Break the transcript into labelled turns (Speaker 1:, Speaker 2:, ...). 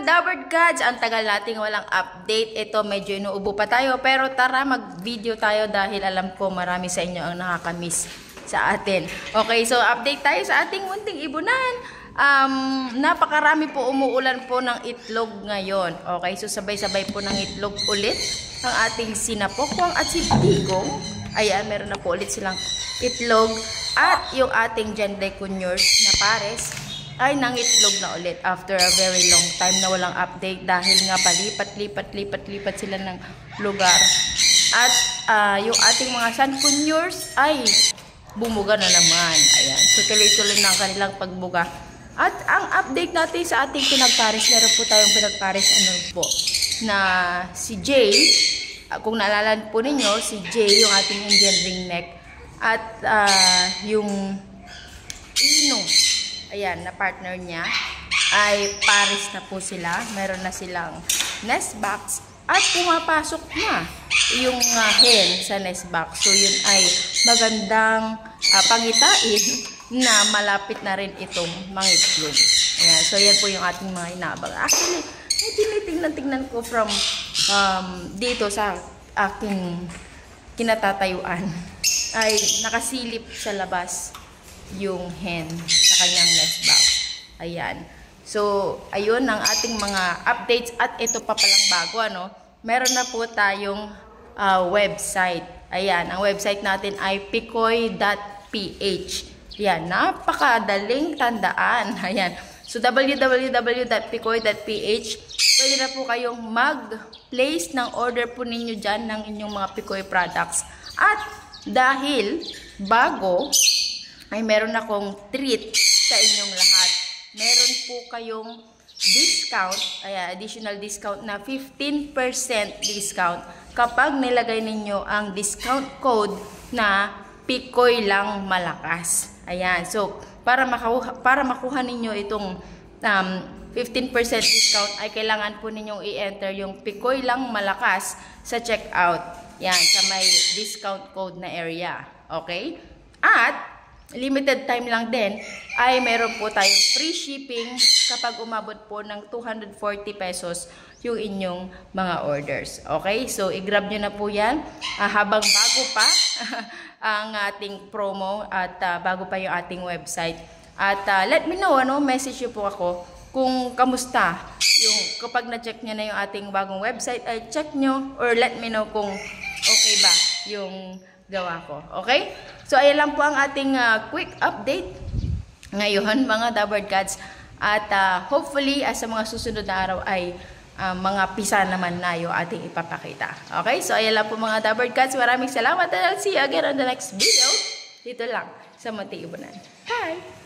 Speaker 1: Dabber Gods, ang tagal nating walang update. Ito medyo inuubo pa tayo, pero tara mag-video tayo dahil alam ko marami sa inyo ang nakakamiss sa atin. Okay, so update tayo sa ating munting ibunan. Napakarami po, umuulan po ng itlog ngayon. Okay, so sabay-sabay po ng itlog ulit ang ating sinapokwang at si Digong. Ayan, meron na po ulit silang itlog. At yung ating Jenday Cunyors na pares ay nangitlog na ulit after a very long time na walang update dahil nga palipat sila ng lugar. At yung ating mga Sun Cunyors ay bumuga na naman. Ayan, so tuloy-tuloy na ang kanilang pagbuga. At ang update natin sa ating pinagpares, meron po tayong pinagpares na si Jay. Kung naalala po ninyo, si Jay yung ating Indian ring neck. At yung Ino, ayan, na partner niya, ay pares na po sila. Meron na silang nest box at pumapasok na yung hen sa nest box. So yun ay magandang pangitain na malapit na rin itong mangitlog. Ayan, so yan po yung ating mga inaabang. Actually, tinitingnan ko from dito sa aking kinatatayuan ay nakasilip sa labas yung hen sa kanyang nest box. Ayan. So, ayun ang ating mga updates at ito pa palang bago, ano? Meron na po tayong website. Ayan, ang website natin ay picoy.ph. Ayan, napakadaling tandaan. Ayan. So, www.picoy.ph. Pwede na po kayong mag-place ng order po ninyo dyan ng inyong mga Picoy products. At dahil bago, ay meron akong treat sa inyong lahat. Meron po kayong discount, additional discount na 15% discount kapag nilagay ninyo ang discount code na Picoy lang malakas. Ayan, so para makuha ninyo itong 15% discount ay kailangan po ninyong i-enter yung Picoy lang malakas sa checkout. Yan, sa may discount code na area. Okay? At limited time lang din ay meron po tayong free shipping kapag umabot po ng 240 pesos yung inyong mga orders. Okay? So, i-grab nyo na po yan habang bago pa ang ating promo at bago pa yung ating website. At let me know, message nyo po ako kung kamusta yung kapag na-check nyo na yung ating bagong website ay check nyo or let me know kung okay ba yung gawa ko. Okay? So, ayan lang po ang ating quick update ngayon, mga Dabber Gods. At hopefully, sa mga susunod na araw ay mga pisa naman na yung ating ipapakita. Okay? So, ayan lang po mga Dabber Gods. Maraming salamat and I'll see you again on the next video. Dito lang sa Munting Ibunan. Bye!